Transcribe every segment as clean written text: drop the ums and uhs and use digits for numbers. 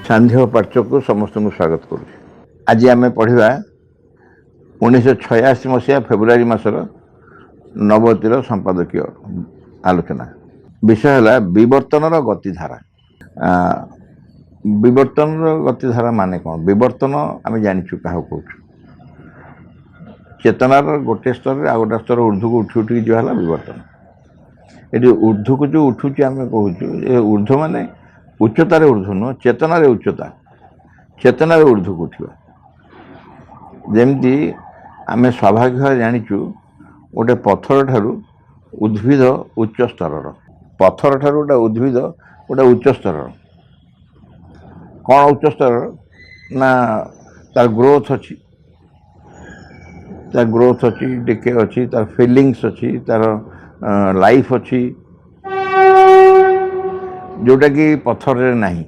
सांध्य पाठ्य को समस्त स्वागत करुँ। आज आम पढ़ा 1986 मसीहा फेब्रुआरी मासर नवतिर संपादकीय आलोचना। विषय है विवर्तन गतिधारा। विवर्तन गतिधारा माने कौन? विवर्तन आम जाचु क्या कौन? चेतनार गोटे स्तर आ गोटे स्तर ऊर्ध्व को उठी उठी जो है विवर्तन। ये ऊर्ध्व को जो उठुची आम कहूँ ऊर्ध्व माने उच्चतार ऊर्ध्व नुह, चेतनार उच्चता, चेतनार ऊर्ध्व को उठा। जमती आम स्वाभाविक भाव जाचु गोटे पत्थर ठारू उद्भिद उच्च स्तर, पत्थर ठारू गोटे उद्भिद गोटे उच्च स्तर। कौन उच्च स्तर ना तार ग्रोथ अच्छी, तार ग्रोथ अच्छी, डिके अच्छी, तार फीलिंग्स अच्छी, तार लाइफ अच्छी, जोटा कि पत्थर रे नहीं।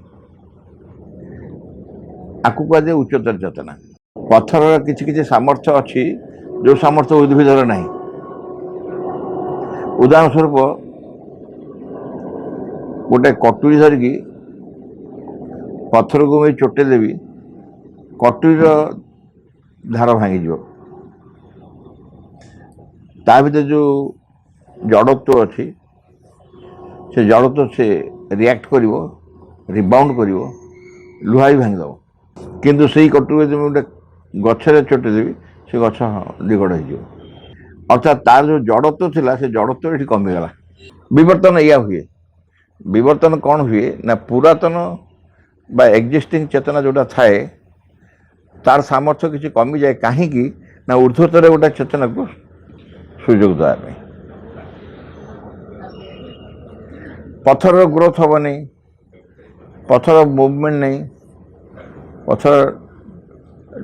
आकु कह उच्चतर चेतना। पत्थर किसी किसी सामर्थ्य अच्छी जो सामर्थ्य उद्भिदर नहीं। उदाहरण स्वरूप गोटे कटुरी धरिकी पत्थर को मैं चोटे देवी, कटुरीर धार भांगी ता भीतर जो जड़त्व अच्छी से जड़त्व से रिएक्ट करिवो, रिबाउंड करिवो, लुहा भी भांगीदेव। किंतु से कटुरी गोटे गचर चोटे देवी से गछ दिगड़ हो। अर्थात तार जो जड़त्व थिला से जड़त्व ये कमिगला। विवर्तन या हुए। विवर्तन कौन हुए ना पुरातन बा एक्जिस्टिंग चेतना जोटा थाए तार सामर्थ्य किसी कमी जाए कहीं ना ऊर्ध्वतर गोटे चेतना को सुजोग देवाई। पत्थर ग्रोथ हम नहीं, पत्थर मुवमेंट नहीं, पत्थर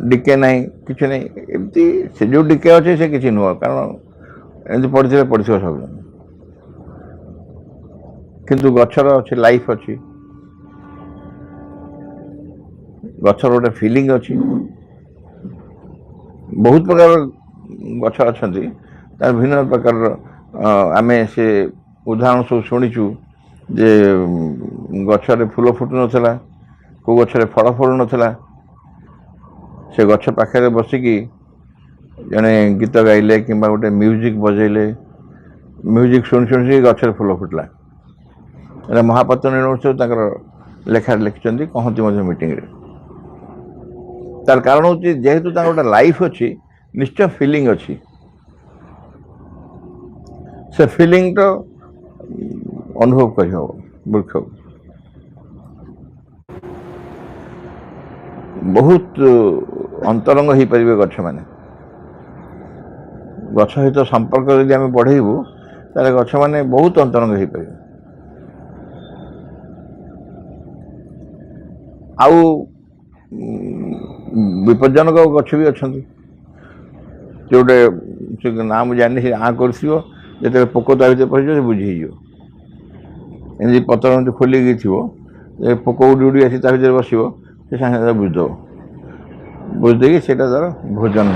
डिके नहीं, किसी नहीं। एमती से जो डिके अच्छे से किसी नुह, कारण एमती पढ़ी सब। किंतु गचर अच्छी लाइफ अच्छी, गचर गोटे फिलिंग अच्छी। बहुत प्रकार गच अच्छा तार भिन्न प्रकार आम से उदाहरण सब शुणीचु जे गचरे फूल फुटु नाला, को गचरे फल फलु नाला। से गच पाखे बसिकी जड़े गीत गाइले कि गोटे म्यूजिक बजेले, म्यूजिक शुणी शुणी गचर फूल फुटला। महापात्र यूनिवर्सिटी लेखा लिखिं कहती मीटिंग रे। तार कारण हूँ जेहेतु गोटे लाइफ अच्छी, निश्चय फिलिंग अच्छी। से फिलिंग तो अनुभव कर वृक्ष बहुत अंतरंग हो पारे। गछ मैंने गछ सहित संपर्क यदि आम बढ़ेबू ताले गछ मैंने बहुत अंतरंग हो पारे। आउ विपज्जनक गछ भी अच्छा जोटे ना मुझे जानी आँ कर पोक ता भर पड़े बुझे एमती पतर खोलिकी थी पोक उड़ी उड़ी आसी भर बस से सागे बुझदे बुझदे से तार भोजन।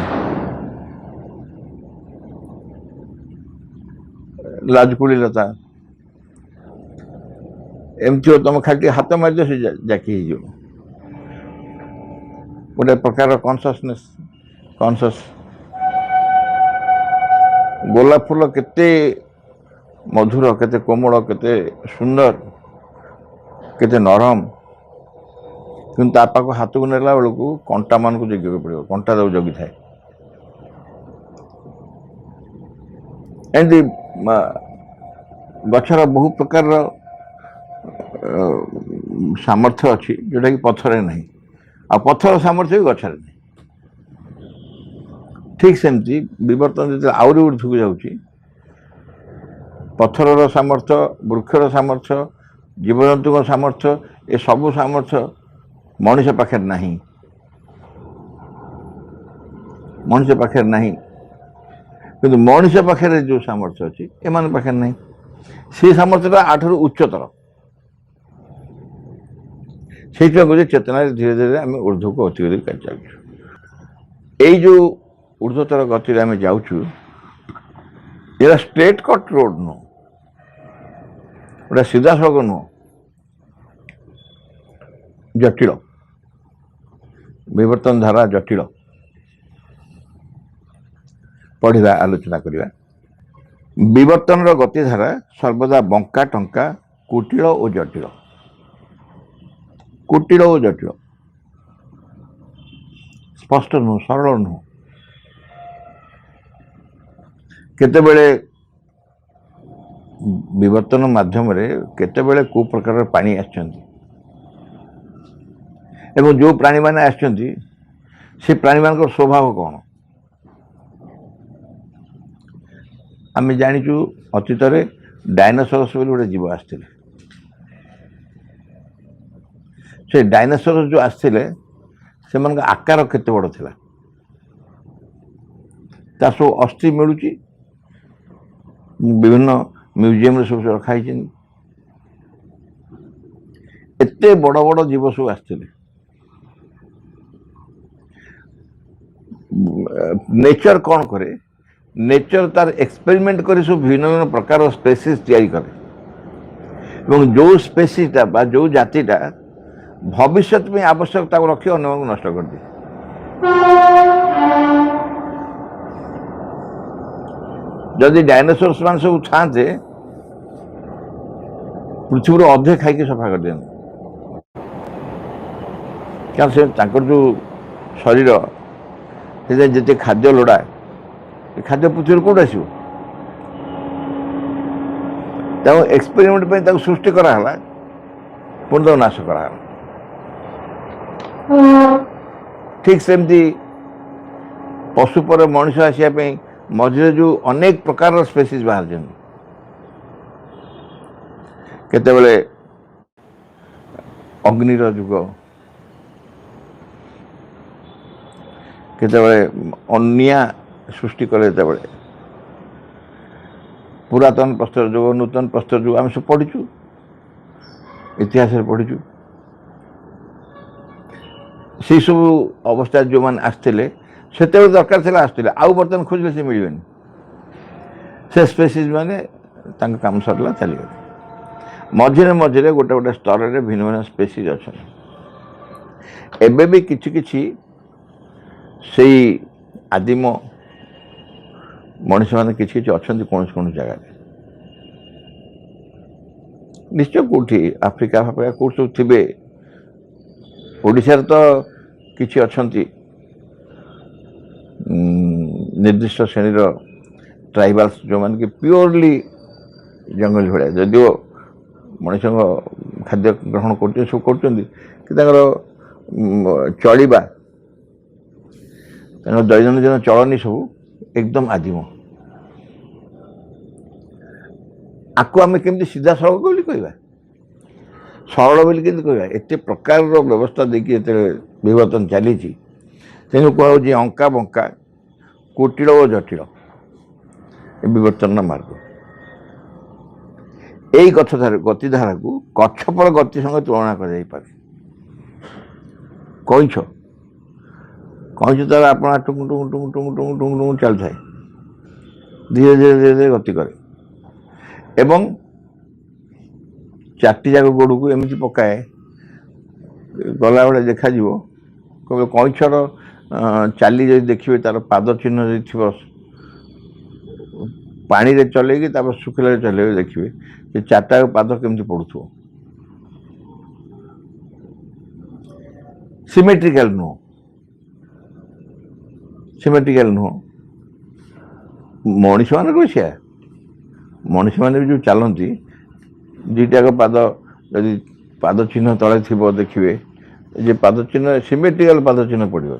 लाजकुड़ी लता एमती हो तुम खाली हाथ मारिद से जाकी हो गोटे प्रकार कॉन्शसनेस कॉन्शस। गोलाप फूल केते मधुर, केते कोमल, केते सुंदर, केते नरम, किंतु आपको हाथ को नेला बेलू कंटा मान को जगिବାକୁ पड़ो, कंटा जो जगी थाए। एमती गचर बहु प्रकार सामर्थ्य अच्छी जोटा कि पत्थर नहीं, आ पत्थर सामर्थ्य भी गचर नहीं। ठीक सेमती विवर्तन जो आउरी ऊर्ध्व को जाऊँगी, पत्थर सामर्थ्य, वृक्षर सामर्थ्य, जीवजंतु सामर्थ्य, ये सबू सामर्थ्य मनुष्य पाखे नहीं। मनुष्य पाखे नहीं किंतु मनुष्य पाखे जो सामर्थ्य अच्छी एम पाखे नहीं। से सामर्थ्यटा आठर उच्चतर। से चेतना धीरे धीरे आम ऊर्ध्व को अतिक्रम कर चलु। यही जो ऊर्ध्वतर गति आम जाऊँ ये स्ट्रेट कट रोड नु, गोटे सीधासख नुह, जटिल विवर्तन धारा, जटिल पढ़ा आलोचना करवा। विवर्तन गतिधारा सर्वदा बंका टंका, कुटिल और जटिल, कुटिल और जटिल, स्पष्ट नुह, सरल नुह। केतेबेले विवर्तन माध्यम केतेबेले को प्रकार पानी आछंती एवं जो प्राणी माने आछंती से प्राणी मान स्वभाव कौन आम जाचु। अतीत डायनासोरस गोटे जीव आसते, से डायनासोरस जो आसते से आकार केते बड़ थिला, ता सब अस्थि मिलूँ विभिन्न म्यूजियम सब रखाई। एते बड़ बड़ जीव सब आसते, नेचर कौन करे, नेचर तार एक्सपेरिमेंट कर सब भिन्न भिन्न प्रकार स्पेसीज तैयारी करे, जो स्पेसीटा बा जो जातिटा भविष्य में आवश्यकता को रखी अन्य को नष्ट कर दिए। जदि डायनासोर्स मान सब थाते पृथ्वी अधे खाई सफा कर दिया, क्या से जो शरीर से जिते खाद्य लोड़ा खाद्य पृथ्वी कौट आस एक्सपेरिमेंट सृष्टि कराला पुणी नाश कराला। ठीक सेमती पशु पर मनुष्य आसापी मझे जो अनेक प्रकार स्पेसीज बाहर केतेबेले अग्निर जुग, केतेबेले अन्या सृष्टि करे, पुरातन प्रस्तर जुग, नूतन प्रस्तर जुग आम सब पढ़ीचु, इतिहास पढ़ीचु। से सब अवस्था जो मैंने आसते से दरकार थे आसते आउ बर्तमान खोजले से मिले से स्पेसीज मैंने काम सरला चलीगले। मझे मझे गोटे गोटे स्तर में भिन्न भिन्न स्पेसीज अच्छा एबे भी किछि किछि से आदिम मनुष्य मैंने किछि अच्छा कौन जगह निश्चय कौटी आफ्रिका फाफ्रिका कौट सब थे। ओडिशा तो किछि अछंती निर्दिष्ट श्रेणीर ट्राइबाल्स जो मान कि प्योरली जंगल भाया जदिव मनुष्य खाद्य ग्रहण कर सब कर चलवा दैनंदिन चलनी सब एकदम आदिम। आपको आम केमती सीधा सड़क बोली कहवा, सरल बोली केमती कहवा, एत प्रकार व्यवस्था देखिए विवर्तन चली तेणु कहुच्छे अंका बंका कुटिल और जटिल विवर्तन मार्ग। यही गतिधारा को कच्छपर गति संगे तुलना कर कईछ कईछ तार आप टुंग टुंग टुंग टुंग टुंग टुंग टुंग चल थाए धीरे धीरे धीरे धीरे गति करे एवं चारटी जाक गोड़ को एमती पकाए गला बेले देखा कहे कईछर चाली जब देखिए तार पाद चिन्ह जो थी पानी रे चलेगी सुखिला चले देखिए कि चारटा पाद केमती पड़ू सिमेट्रिकल नुह, सिमेट्रिकल नुह। मनीष मान से मनीष मैंने जो चलती दुईटाक पाद यदि पाद चिन्ह तले थी देखिए जे पाद चिन्ह सिमेट्रिकल पाद चिन्ह पड़ो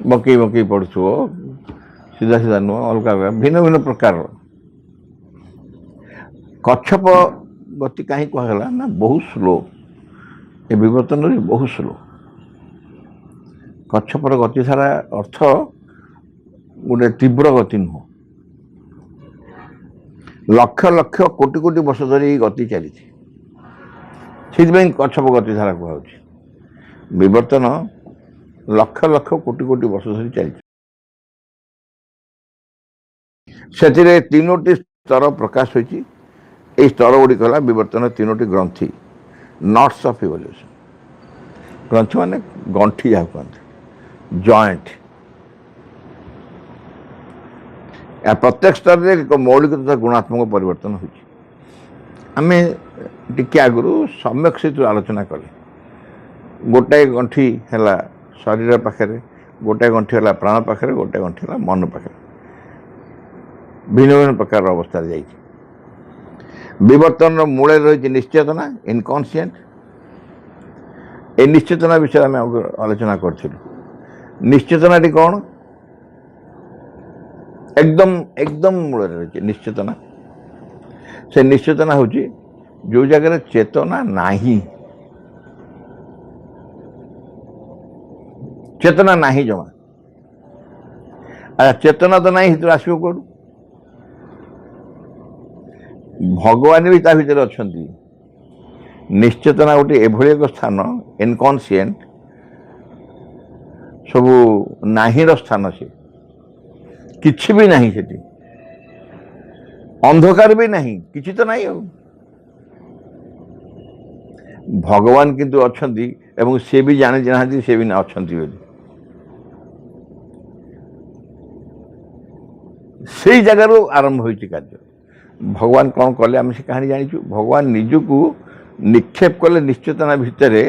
बकई बकई पड़ू सीधा सीधा नुह अलग अलग भिन्न भिन्न प्रकार। कच्छप गति कहीं कहला ना बहुत स्लो, ये विवर्तन बहुत स्लो। कच्छपर गति सारा अर्थ गोटे तीव्र गति नुह, लक्ष लक्ष कोटि कोटि वर्ष धरी गति चली कच्छप गति धारा कहुच्छे। विवर्तन लक्ष लक्ष कोटि कोटि वर्ष धरी चली से तीनोटी स्तर प्रकाश होती। এই স্তরগুড়িক হল বিবর্তনের তিনোটি গ্রন্থি, নটস অফ ইভল্ୟୁସନ୍। ଗ୍ରନ୍ଥି ମାନେ ଗଣ୍ଠି ଯାହାକୁ କୁହନ୍ତି, ଜଏଣ୍ଟ। ଏହା ପ୍ରତ୍ୟେକ ସ୍ତରରେ ଏକ ମୌଳିକ ତଥା ଗୁଣାତ୍ମକ ପରିବର୍ତ୍ତନ ହେଉଛି। ଆମେ ଟିକେ ଆଗରୁ ସମ୍ୟକ ସ୍ଥିତିରୁ ଆଲୋଚନା କଲେ। ଗୋଟାଏ ଗଣ୍ଠି ହେଲା ଶରୀର ପାଖରେ, ଗୋଟାଏ ଗଣ୍ଠି ହେଲା ପ୍ରାଣ ପାଖରେ, ଗୋଟାଏ ଗଣ୍ଠି ହେଲା ମନ ପାଖରେ, ଭିନ୍ନ ଭିନ୍ନ ପ୍ରକାରର ଅବସ୍ଥାରେ ଯାଇଛି। ବିବର୍ତ୍ତନର ମୂଳରେ ରହିଛି ନିଶ୍ଚେତନା, ଇନକନସିଏଣ୍ଟ। এই নিশ্চেতনা বিষয়ে আমি আলোচনা করছিলাম। নিশ্চেতনাটি কোন? একদম একদম মূଳରେ রয়েছে নিশ্চেতনা। সে নিশ্চেতনা হচ্ছে যে জায়গায় চেতনা ନାହିଁ, চেতনা ନାହିଁ জমা। আর চেতনা তো নাই, সেটা আসবে কোটু? ভগবান ବି ତା ଭିତରେ ଅଛନ୍ତି। ନିଶ୍ଚେତନା ଗୋଟେ ଏଭଳି ଏକ ସ୍ଥାନ, ଇନକନସିଏଣ୍ଟ, ସବୁ ନାହିଁର ସ୍ଥାନ। ସେ କିଛି ବି ନାହିଁ ସେଠି, ଅନ୍ଧକାର ବି ନାହିଁ, କିଛି ତ ନାହିଁ। ଆଉ ଭଗବାନ କିନ୍ତୁ ଅଛନ୍ତି ଏବଂ ସେ ବି ଜାଣିନାହାନ୍ତି ସେ ବି ଅଛନ୍ତି ବୋଲି। ସେଇ ଜାଗାରୁ ଆରମ୍ଭ ହୋଇଛି କାର୍ଯ୍ୟ। ଭଗବାନ କ'ଣ କଲେ ଆମେ ସେ କାହାଣୀ ଜାଣିଛୁ। ଭଗବାନ ନିଜକୁ ନିକ୍ଷେପ କଲେ ନିଶ୍ଚେତନା ଭିତରେ,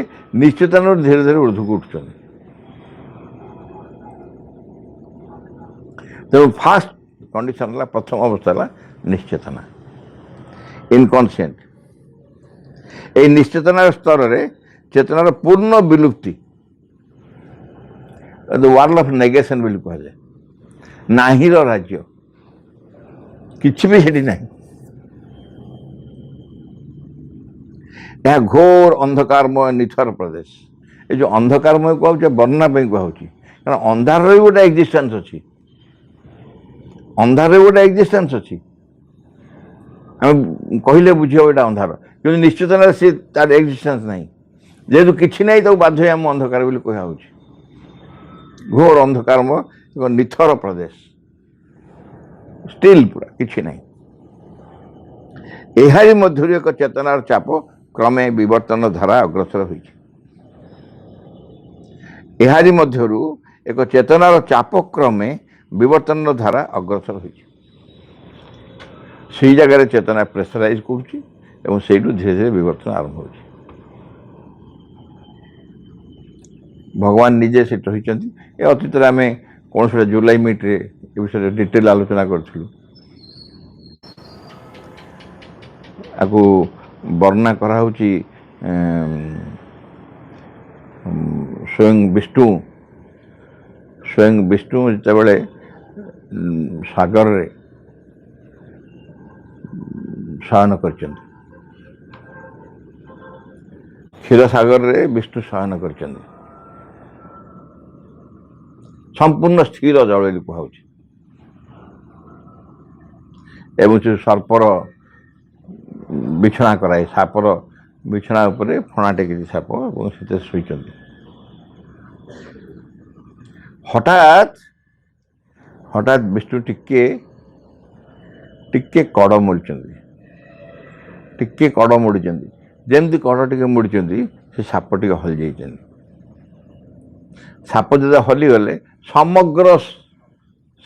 ନିଶ୍ଚେତନାରୁ ଧୀରେ ଧୀରେ ଉର୍ଦ୍ଧ୍ୱକୁ ଉଠୁଛନ୍ତି। ତେଣୁ ଫାଷ୍ଟ କଣ୍ଡିସନ ହେଲା, ପ୍ରଥମ ଅବସ୍ଥା ହେଲା ନିଶ୍ଚେତନା, ଇନକନସିଏଣ୍ଟ। এই ନିଶ୍ଚେତନାର ସ୍ତରରେ ଚେତନାର ପୂର୍ଣ୍ଣ ବିଲୁପ୍ତି, ୱାର୍ଲ୍ଡ ଅଫ୍ ନେଗେସନ ବୋଲି କୁହାଯାଏ। ନାହିଁର ରାଜ୍ୟ, କିଛି ବି ସେଠି ନାହିଁ। ଏହା ଘୋର ଅନ୍ଧକାରମୟ ନିଥର ପ୍ରଦେଶ। ଏ ଯେଉଁ ଅନ୍ଧକାରମୟ କୁହାଉଛି ବର୍ଣ୍ଣନା ପାଇଁ କୁହାହେଉଛି, କାରଣ ଅନ୍ଧାରର ବି ଗୋଟେ ଏକ୍ଜିଷ୍ଟେନ୍ସ ଅଛି। ଅନ୍ଧାରରେ ଗୋଟେ ଏକ୍ଜିଷ୍ଟେନ୍ସ ଅଛି। ଆମେ କହିଲେ ବୁଝିବ ଏଇଟା ଅନ୍ଧାର, କିନ୍ତୁ ନିଶ୍ଚେତନାରେ ସେ ତାର ଏକ୍ଜିଷ୍ଟେନ୍ସ ନାହିଁ। ଯେହେତୁ କିଛି ନାହିଁ, ତାକୁ ବାଧ୍ୟ ହୋଇ ଆମ ଅନ୍ଧକାର ବୋଲି କୁହାହେଉଛି। ଘୋର ଅନ୍ଧକାରମୟ ଏକ ନିଥର ପ୍ରଦେଶ, ଷ୍ଟିଲ୍, ପୁରା କିଛି ନାହିଁ। ଏହାରି ମଧ୍ୟରୁ ଏକ ଚେତନାର ଚାପ କ୍ରମେ ବିବର୍ତ୍ତନ ଧାରା ଅଗ୍ରସର ହୋଇଛି। ଏହାରି ମଧ୍ୟରୁ ଏକ ଚେତନାର ଚାପ କ୍ରମେ ବିବର୍ତ୍ତନର ଧାରା ଅଗ୍ରସର ହୋଇଛି। ସେଇ ଜାଗାରେ ଚେତନା ପ୍ରେସରାଇଜ କରୁଛି ଏବଂ ସେଇଠୁ ଧୀରେ ଧୀରେ ବିବର୍ତ୍ତନ ଆରମ୍ଭ ହେଉଛି। ଭଗବାନ ନିଜେ ସେଠି ରହିଛନ୍ତି। ଏ ଅତୀତରେ ଆମେ କୌଣସି ଗୋଟେ ଜୁଲାଇ ମିଟ୍ରେ ଏ ବିଷୟରେ ଡିଟେଲ ଆଲୋଚନା କରିଥିଲୁ। ଆକୁ ବର୍ଣ୍ଣନା କରାହେଉଛି ସ୍ୱୟଂ ବିଷ୍ଣୁ ଯେତେବେଳେ ସାଗରରେ ଶୟନ କରିଛନ୍ତି, କ୍ଷୀରସାଗରରେ ବିଷ୍ଣୁ ଶୟନ କରିଛନ୍ତି। ସମ୍ପୂର୍ଣ୍ଣ ସ୍ଥିର ଜଳ ବୋଲି କୁହାଉଛି। ଏବଂ ସେ ସର୍ପର ବିଛଣା କରାଏ, ସାପର ବିଛଣା ଉପରେ ଫଣା ଟେକିଛି ସାପ, ଏବଂ ସେଥିରେ ଶୋଇଛନ୍ତି। ହଠାତ୍ ବିଷ୍ଣୁ ଟିକେ କଡ଼ ମୋଡ଼ିଛନ୍ତି। ଯେମିତି କଡ଼ ଟିକେ ମୋଡ଼ିଛନ୍ତି, ସେ ସାପ ଟିକେ ହଲିଯାଇଛନ୍ତି। ସାପ ଯେତେବେଳେ ହଲିଗଲେ, ସମଗ୍ର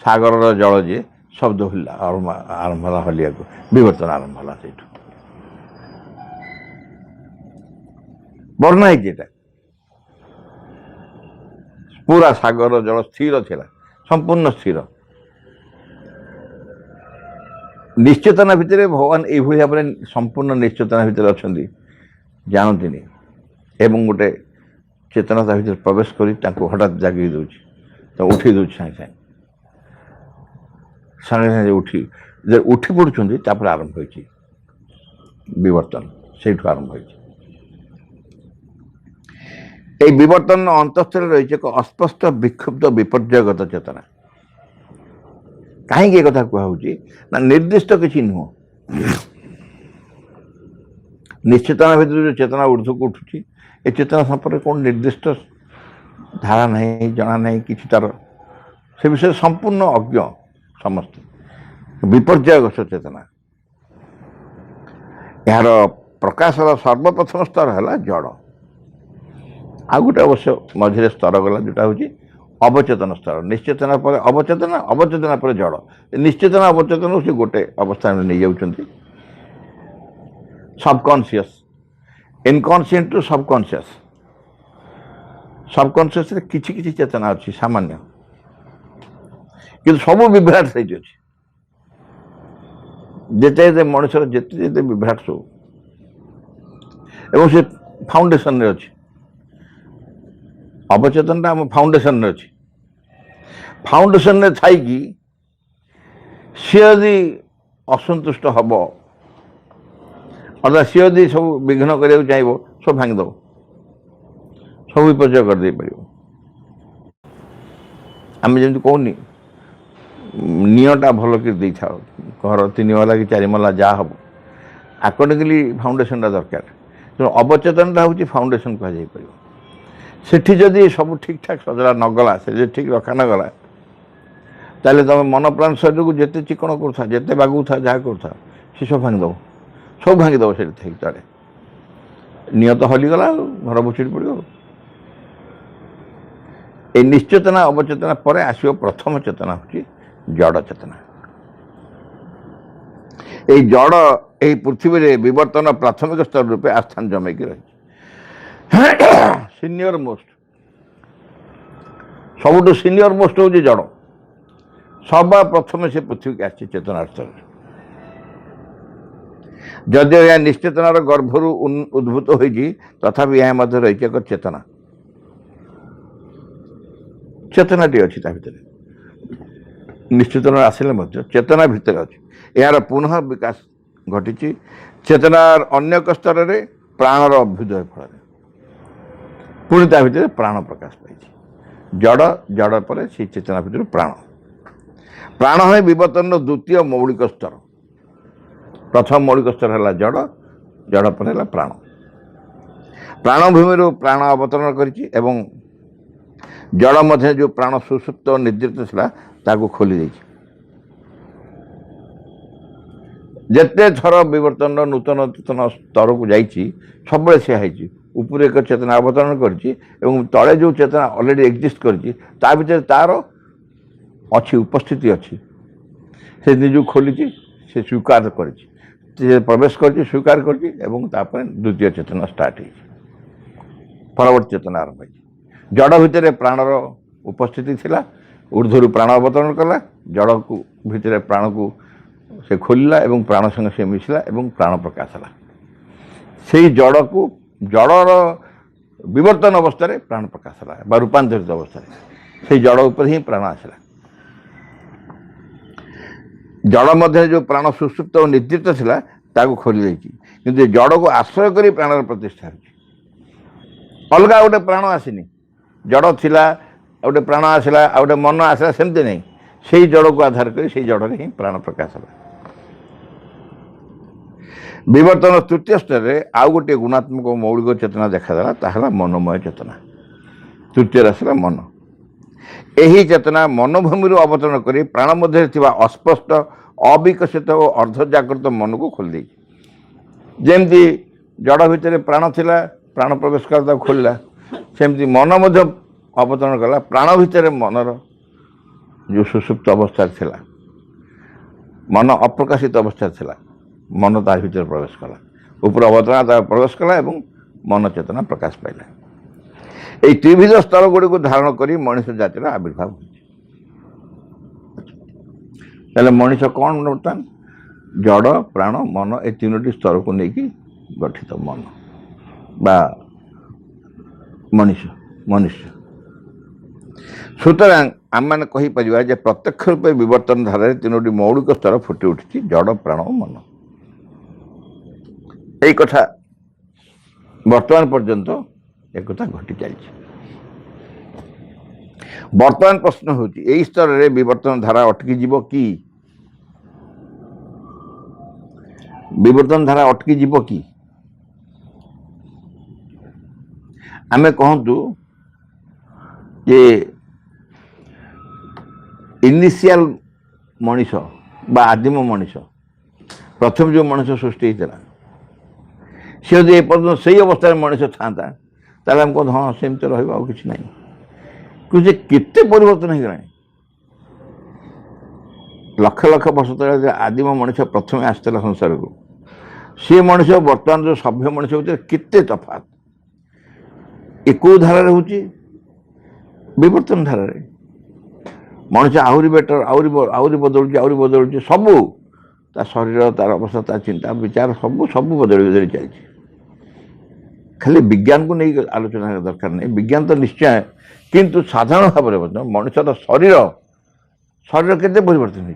ସାଗରର ଜଳ ଯିଏ ଶବ୍ଦ ହେଲା, ଆରମ୍ଭ ହେଲା ହଲିବାକୁ, ବିବର୍ତ୍ତନ ଆରମ୍ଭ ହେଲା। ସେଇଠୁ ବର୍ଣ୍ଣନା ହେଇଛି। ଏଟା ପୁରା ସାଗରର ଜଳ ସ୍ଥିର ଥିଲା, ସମ୍ପୂର୍ଣ୍ଣ ସ୍ଥିର। ନିଶ୍ଚେତନା ଭିତରେ ଭଗବାନ ଏଇଭଳି ଭାବରେ ସମ୍ପୂର୍ଣ୍ଣ ନିଶ୍ଚେତନା ଭିତରେ ଅଛନ୍ତି, ଜାଣନ୍ତିନି। ଏବଂ ଗୋଟେ ଚେତନା ତା ଭିତରେ ପ୍ରବେଶ କରି ତାଙ୍କୁ ହଠାତ୍ ଜାଗେଇ ଦେଉଛି, ତାକୁ ଉଠେଇ ଦେଉଛି ସାଙ୍ଗେ ସାଙ୍ଗେ ଉଠି ପଡ଼ୁଛନ୍ତି। ତାପରେ ଆରମ୍ଭ ହୋଇଛି ବିବର୍ତ୍ତନ, ସେଇଠୁ ଆରମ୍ଭ ହୋଇଛି। এই বিবর্তন অন্তঃস্থলে রয়েছে এক অস্পষ্ট বিক্ষুব্ধ বিপর্যয়গত চেতনা। কাহিঁকি কথা কুହାହେଉଛି ନା ନିର୍ଦ୍ଦିଷ୍ଟ କିଛି ନୁହଁ। ନିଶ୍ଚେତନା ଭିତରେ ଯେଉଁ ଚେତନା ଊର୍ଦ୍ଧ୍ୱକୁ ଉଠୁଛି, ଏ ଚେତନା ସମ୍ପର୍କରେ କ'ଣ ନିର୍ଦ୍ଦିଷ୍ଟ ଧାରା ନାହିଁ, ଜଣା ନାହିଁ କିଛି। ତାର ସେ ବିଷୟରେ ସମ୍ପୂର୍ଣ୍ଣ ଅଜ୍ଞ ସମସ୍ତେ। ବିପର୍ଯ୍ୟୟଗ୍ରସ୍ତ ଚେତନା। यार प्रकाशर सर्वप्रथम स्तर है जड़ आ गोटे अवश्य मझे स्तर गला जोटा हूँ अवचेतन स्तर निश्चेतना पर अवचेतना अवचेतना पर जड़ निश्चेतना अवचेतन से गोटे अवस्था में नहीं जाऊँच subconscious inconscient to subconscious subconscious किसी किसी चेतना अच्छी सामान्य कि सब विभ्राट सही अच्छे जिते मनुष्य जिते जिते विभ्राट सब एवं से फाउंडेशन रे अच्छे अवचेतन आम फाउंडेशन रे अच्छे फाउंडेशन रे थाई कि सी यदि असंतुष्ट हम अर्थात सी यदि सब विघ्न करने चाहिए सब भांगीदेव सब विपर्य करदे पार आम जमी कहनी निटा भल कर था घर 3 महला कि 4 महला जहाँ हम आकॉर्डिंगली फाउंडेशन दरकार तेणु अवचेतन हूँ फाउंडेशन कहुपर सेठी जदि सब ठीक ठाक सजला नगला से ठीक रखा नगला ताले तुम मन प्राण शरीर को जिते चिकण करूथा जिते बागुथा जहाँ करूथा सी सब भांगीदेव से तले नियत हलीगला घर भुचुड़ी पड़ो ये निश्चेतना अवचेतना पर आसो प्रथम चेतना हूँ जड़ चेतना ये जड़ यही पृथ्वी रे विवर्तन प्राथमिक स्तर रूपे आस्थान जमेकी रही सीनियर मोस्ट सबुठ सीनियर मोस्ट हूँ जड़ सबा प्रथम से पृथ्वी की आसी चेतना स्तर जदिव यह निश्चेतनार गर्भरू उद्भूत होती तथापि यह मध्य रही एक चेतना चेतनाटी अच्छी भितर निश्चेतना आसिले चेतना भितर अच्छी यार पुनः विकास घटी चेतनार अन्य एक स्तर में प्राणर अभ्युदय फल पुणी ता भितर प्राण प्रकाश पाई जड़ जड़ पर से चेतना भितर प्राण प्राण है विवर्तन द्वितीय मौलिक स्तर प्रथम मौलिक स्तर है जड़ जड़ पर है प्राण प्राणभूमि प्राण अवतरण करी जड़ मध्य जो प्राण सुसुप्त और निद्रित था खोली देछि जिते थर विवर्तन नूतन नूतन स्तर को जाइए सब से ऊपर एक चेतना अवतरण करे जो चेतना ऑलरेडी एक्जिस्ट कर तार अच्छी उपस्थिति अच्छी से निज खोली से स्वीकार कर प्रवेश कर स्वीकार कर द्वितीय चेतना स्टार्ट हो परवर्ती चेतना आरंभ जड़ भितर प्राणर उपस्थिति थिला ऊर्ध्वरु प्राण अवतरण कला जड़ को भितर प्राण को से खोलला एवं प्राण संग से मिसला एवं प्राण प्रकाश है से जड़ को जड़र विवर्तन अवस्था रे प्राण प्रकाश है रूपांतरित अवस्था से जड़ उपर ही प्राण आसला जड़ मध्य जो प्राण सुसुप्त और निद्रित थिला ताको खोली देछि किंतु जड़ को आश्रय करी प्राणर प्रतिष्ठा हो अलगा गोटे प्राण आसीनी जड़ थिला गोटे प्राण आसला गोटे मन आसला सेमती नहीं से जड़ को आधार कर से जड़ ही प्राण प्रकाश है विवर्तन तृतीय स्तर में आउ गोटे गुणात्मक मौलिक चेतना देखादेला ताहला मनोमय चेतना तृतीय आसला मन यही चेतना मनोभूमि अवतरण कर प्राण मध्य अस्पष्ट अविकसित और अर्धजागृत मन को खोल दी जमती जड़ भितर प्राण थिला प्राण प्रवेश कर खोलला सेमती मन मध्य अवतरण कला प्राण भितर मनर जो सुसुप्त अवस्था थिला मन अप्रकाशित अवस्था थिला मन तार भीतर प्रवेश कला ऊपर अवतरण प्रवेश कला एवं मन चेतना प्रकाश पाइला ये त्रिविध स्तर गुड़ी को धारण कर मनुष्य जातिर आविर्भाव हो मनुष्य कौन बर्तमान जड़ प्राण मन ये तीनोटी स्तर को लेकिन गठित मन बा मनुष्य मनुष्य सुतरां आम मैंने कहीपर प्रत्यक्ष रूपे विवर्तन धारा तीनोटी मौलिक स्तर फुटी उठी जड़ प्राण मन यही कथा वर्तमान पर्यंत एक कथा घटी चली वर्तमान प्रश्न हूँ यही स्तर में विवर्तन धारा अटकी जीव कि विवर्तन धारा अटकी जीव कि आमे कहतु जे इनिशियल मनीष बा आदिम मनीष प्रथम जो मनुष्य सृष्टि होता सी यदि एपर्यंत से अवस्था मनीष था ताले हम कहते हाँ सेमती रहा कि ना कि केते परिवर्तन हो गला लक्ष लक्ष वर्ष तले आदिम मनीष प्रथम आसला संसार को सी मनीष बर्तमान जो सभ्य मनीष भर केते तफात ये कौ धारा हूँ विवर्तन धारा मनीष आहरी बेटर आहरी बदलुची सबू ता शरीर तार अवस्था ता चिंता विचार सबू सबू बदल बदल चलती खाली विज्ञान को नहीं आलोचना दरकार नहीं विज्ञान तो निश्चय किंतु साधारण भाव में मनुष्यर शरीर शरीर केते परिवर्तन हो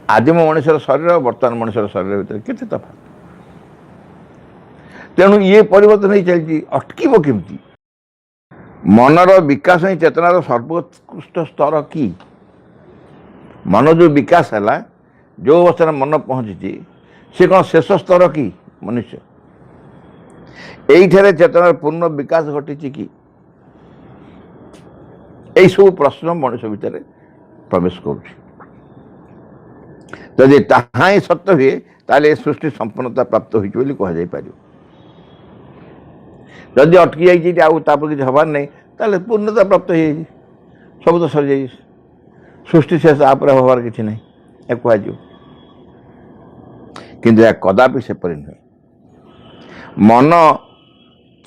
आदिम मनुष्यर शरीर बर्तमान मनुष्यर शरीर भीतर केते तफात तेणु ये परिवर्तन हो चलती अटकीब केमती मनर विकास ही चेतनार सर्वोत्कृष्ट स्तर कि मन जो विकास है जो अवस्था मन पहुंची सी कौन शेष स्तर कि मनुष्य यही चेतनार पूर्ण विकास घटी कि यही सब प्रश्न मनुष्य भितर प्रवेश करुँच ताहा ही सत्य हुए ताले सृष्टि संपूर्णता प्राप्त हो कहुपर जदि अटकी जापर किसी हबार नहीं ताले पूर्णता प्राप्त हो सब तो सर जा सृष्टि शेष आप हबार किसी ना या कह किंतु या कदापि सेपरी नुहे मन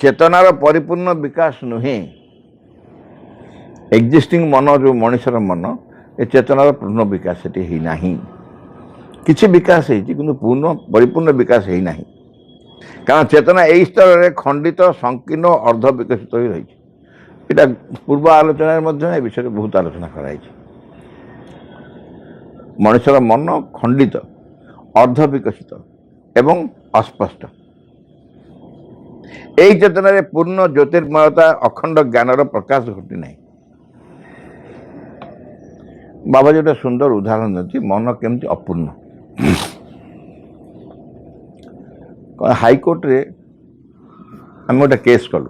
चेतनार परिपूर्ण विकास नुहे एक्जिस्टिंग मन जो मनुष्यर मन ए चेतनार पूर्ण विकास से ना किसी विकास हो पूर्ण परिपूर्ण विकास है ना कारण चेतना यही स्तर में खंडित संकीर्ण अर्ध विकसित हो रही है पूर्व आलोचना विषय बहुत आलोचना कराई मनुष्यर मन खंडित अर्ध विकसित एवं अस्पष्ट यही चेतना पूर्ण ज्योतिर्मयता अखंड ज्ञानर प्रकाश घटी ना बाबा जो सुंदर उदाहरण देती मन केमती अपूर्ण हाईकोर्ट रे आम गोटे केस कलु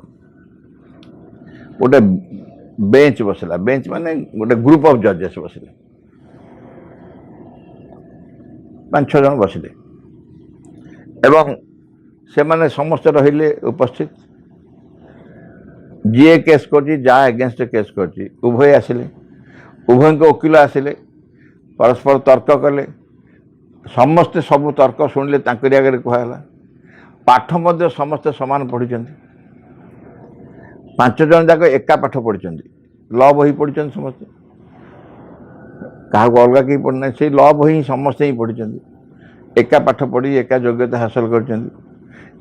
गोटे बेंच बसला बेंच माने गोटे ग्रुप ऑफ जजेस बसले 5-6 जन बसले एवं से माने समस्त रहिले उपस्थित जी केस कर एगेन्स्ट केस कर उभय आसिले उभय वकिल आसिले परस्पर तर्क कले समस्ते सब तर्क शुणिले तांकरी आगे कहला पाठ मध्य समस्ते समान पढ़ी 5 जन जाक एका पाठ पढ़ी लॉ बही पढ़ी समस्ते क्या अलग कहीं पढ़ना से लॉ बही समस्ते ही पढ़ी एका पाठ पढ़ी एका योग्यता हासिल कर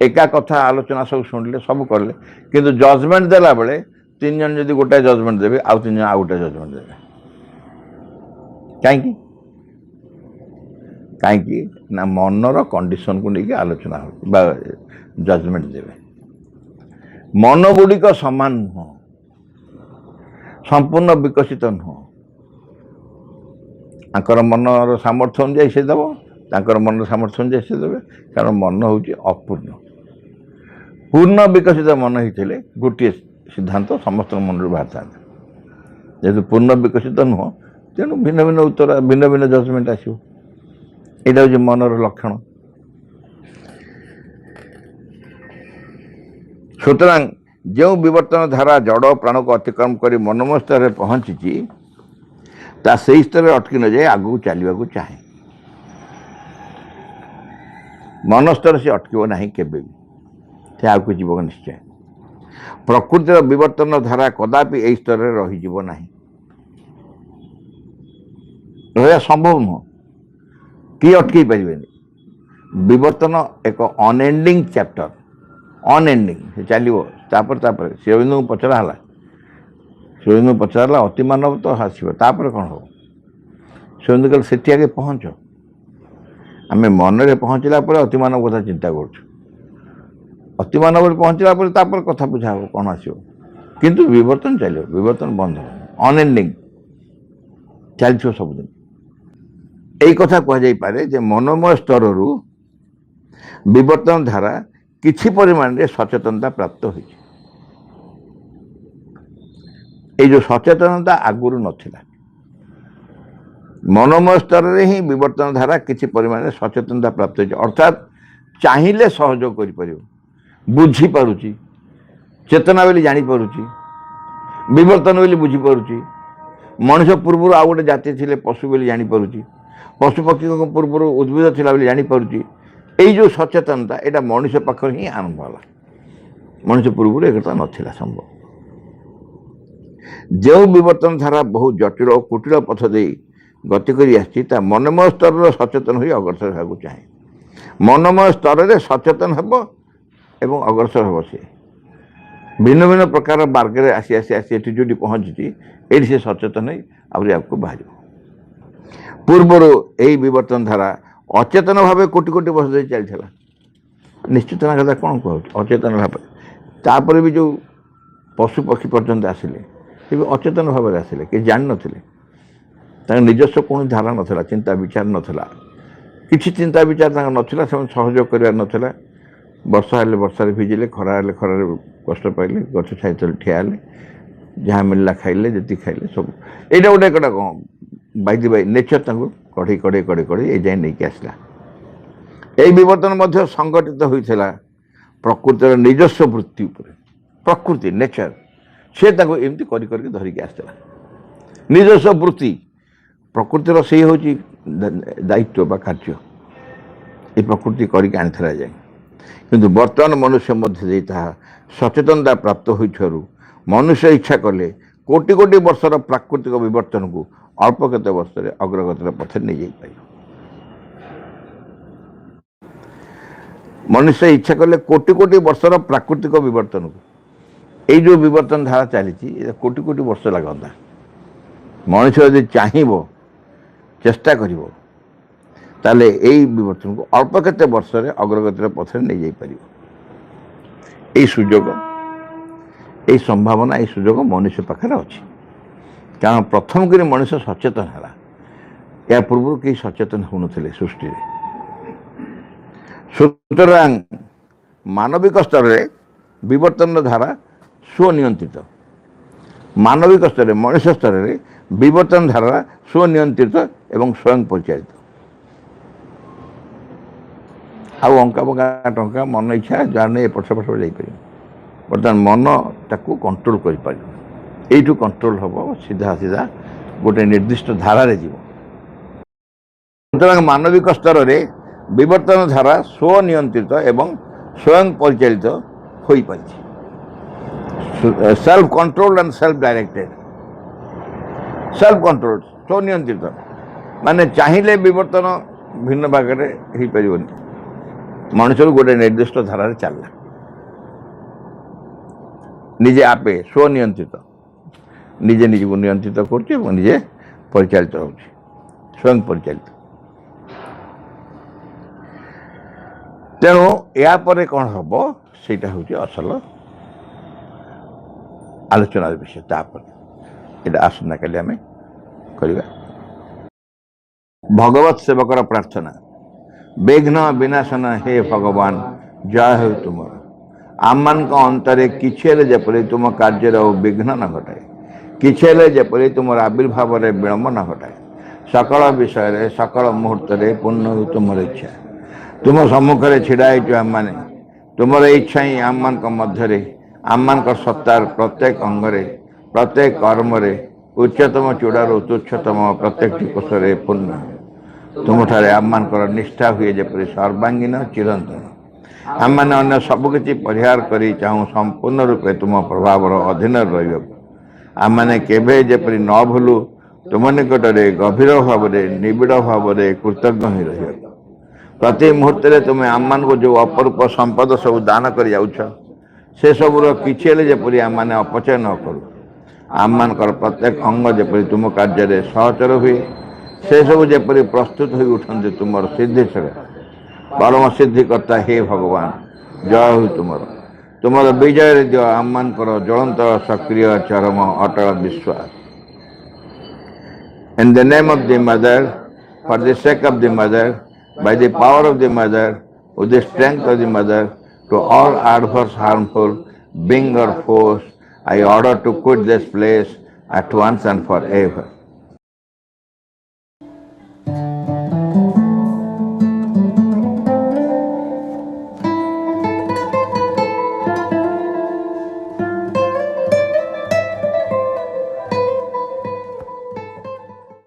एका कथा आलोचना सब शुणिले सब कले किंतु जजमेंट देला बेले 3 जन जदि गोटे जजमेंट देवे आउ 3 जन आउ गोटे जजमेंट देवे कहीं कहीं ना मनर कंडीशन को लेकिन आलोचना हो जजमेंट देवे मन गुड़िक समान नुह संपूर्ण विकसित नुह आंकर मनर सामर्थ्य अनुजाई से देव तांकर मन सामर्थ्य अनुजाई से देवे कारण मन हूँ अपूर्ण पूर्ण विकसित मन होते गोटे सिद्धांत समस्त मन बाहर था जेहेतु पूर्ण विकसित नुह तेणु भिन्न भिन्न उत्तर भिन्न भिन्न जजमेंट आसो यहाँ हूँ मनर लक्षण सुतरां जो विवर्तन धारा जड़ प्राण को अतिक्रम कर मनोमय स्तर में पहुंची ता से स्तर में अटकी न जाए आगू चलने को चाहे मन स्तर से अटक ना केबे भी से आगे जीव निश्चय प्रकृतिर विवर्तन धारा कदापि यही स्तर में रही ना रहा संभव नुह कि अटकई पारे विवर्तन एक अनएंडिंग चैप्टर अनएंडिंग चलो तापर शिवबिंदु को पचराला शिवबिंदु को पचराला अति मानव तो आसपर कौन हो शिवबिंदु कल से आगे पहुँच आम मन में पहुँचला अति मानव कथा चिंता कर मानव पहुँचला कथा बुझा हो कौन आसो किंतु विवर्तन चलो विवर्तन बंद अनएंडिंग चलती सबुदिन यही कथा कहुपे जे मनोमय स्तर विवर्तन धारा किछि परिमाण रे सचेतनता प्राप्त हो जो सचेतनता आगुरी नथिला मनोमय स्तर रे ही विवर्तन धारा किछि परिमाण रे सचेतनता प्राप्त हो अर्थात चाहिए सहयोग कर बुझीपारुची चेतना बोली जानीपारुची विवर्तन बोली बुझीपारुची मनुष्य पूर्व आउ गोटे जाति थे पशु बोली जानीपारुची पशु पक्षी पूर्व उद्भिद थिला बोली जानीपारुची यही जो सचेतनता यहाँ मनुष्य पाखर ही आरंभ है मनुष्य पूर्व एक नाला संभव जो विवर्तन धारा बहुत जटिल और कुटिल पथ दे गति कर मनमय स्तर सचेतन हो अग्रसर होगा चाहे मनमय स्तर में सचेतन हम एवं अग्रसर हम सी भिन्न भिन्न प्रकार मार्ग में आसी आसी आसी जो पहुँची ये से सचेतन ही आपको बाहर पूर्वर यही विवर्तन धारा अचेतन भाव कोटि कोटि वर्ष धरी चलता निश्चित ना कथा कौन कह अचेतन भाव तापर भी जो पशु पक्षी पर्यंत आसिले ये भी अचेतन भाव में आसिले कि जान नथिले निजस्व कौन धारा नाला चिंता विचार नाला किसी चिंता विचार नाला सहयोग कर नाला वर्षा हेल्ले वर्षा भिजिले खरा हेल्ले खरार कष्ट पाइले गछ छाई तले ठिया जहाँ मिलला खाइले जी खाइले सब यहाँ गोटे कटा कौन बाई बाई नेचर कढ़े कड़े कड़े कड़े ये जाए नहीं आसला यही बर्तन संगठित होता प्रकृतिर निजस्व वृत्ति उपर प्रकृति नेचर से एमती करके धरिकी आसला निजस्व वृत्ति प्रकृतिर से हूँ दायित्व बा कार्य ये प्रकृति करके आनी जाए किंतु वर्तमान मनुष्य मध्य सचेतनता प्राप्त हो मनुष्य इच्छा कले कोटि कोटि वर्षर प्राकृतिक विवर्तन को अल्प केते वर्ष अग्रगतिर पथे नहीं जाई मनुष्य इच्छा कले कोटि कोटि वर्षर प्राकृतिक विवर्तन को यही जो विवर्तन धारा चली कोटि कोटि वर्ष लगता मनुष्य यदि चाहिए चेष्टा करिवो ताले यही विवर्तन को अल्प केते वर्ष अग्रगतिर पथे नहीं जाई परिवो यही सुजोग यही संभावना यही सुजोग मनुष्य पाखे अच्छी कारण प्रथम कर मनुष्य सचेतन है या पूर्व कई सचेतन हो नथिले सृष्टि सुतरां मानविक स्तर में विवर्तन धारा स्वनियंत्रित मानविक स्तर में मनुष्य स्तर में विवर्तन धारा स्वनियंत्रित एवं स्वयं परिचालित आउ अंका बंका टंका मन इच्छा जार नहीं एपट सेपट जापर बर्तमान मन ताकू कंट्रोल कर यू कंट्रोल हम सीधा सीधा गोटे निर्दिष्ट धारा जीव सुतरां मानविक स्तर में विवर्तन धारा स्वनियंत्रित एवं स्वयं परिचालित हो पारी self controlled and self directed self control स्वनियंत्रित माने चाहिए विवर्तन भिन्न भाग में हो पार मनुष्य गोटे निर्दिष्ट धारा चलला निजे आपे स्वनियंत्रित निजे निज को नियंत्रित करजे परिचालित हो स्वयं परिचालित तेणु यापर कौन हम सेटा हूँ असल आलोचनार विषय तापर ये आसंता काली आम करवा भगवत सेवकर प्रार्थना विघ्न विनाशन हे भगवान जय हो तुम आम मान अंतरे किसी जपरी तुम कार्य विघ्न न घटाए किसी जपरी तुम आविर्भाव विलंब न घटाए सकल विषय सकल मुहूर्त पूर्ण हो तुम इच्छा तुम सम्मुखें छिड़ाई आम मैंने तुम इच्छा ही आम मान मध्य आम मान सत्तार प्रत्येक अंगरे प्रत्येक कर्म उच्चतम चूड़ार तुच्छतम प्रत्येक कोशरे पूर्ण तुम ठारे आम मान निष्ठा हुए जपरी सर्वांगीन चिरंतन आम मैंने अन्य सबकि परिहार कर चाहूँ संपूर्ण रूपे तुम प्रभाव अधीन रही आम मैंने केवे जपरी न भूलु तुम निकट में गभीर भाव में निबिड़ भाव में कृतज्ञ ही रही प्रति मुहूर्त तुम आम मान को जो अपरूप संपद सब दान कर जाऊछ से सबूर किसी जपरी आम मैंने अपचय न करूँ आम मान प्रत्येक अंग जपरी तुम कार्य सहचर हुए से सब जपरी प्रस्तुत हो उठते तुम सिद्धि परम सिद्धिकर्ता हे भगवान जय हो तुम विजय दियो आम मान ज्वलंत सक्रिय चरम अटल विश्वास in the name of the mother for the sake of the mother by the power of the mother with the strength of the mother to all adverse harmful being or force I order to quit this place at once and forever.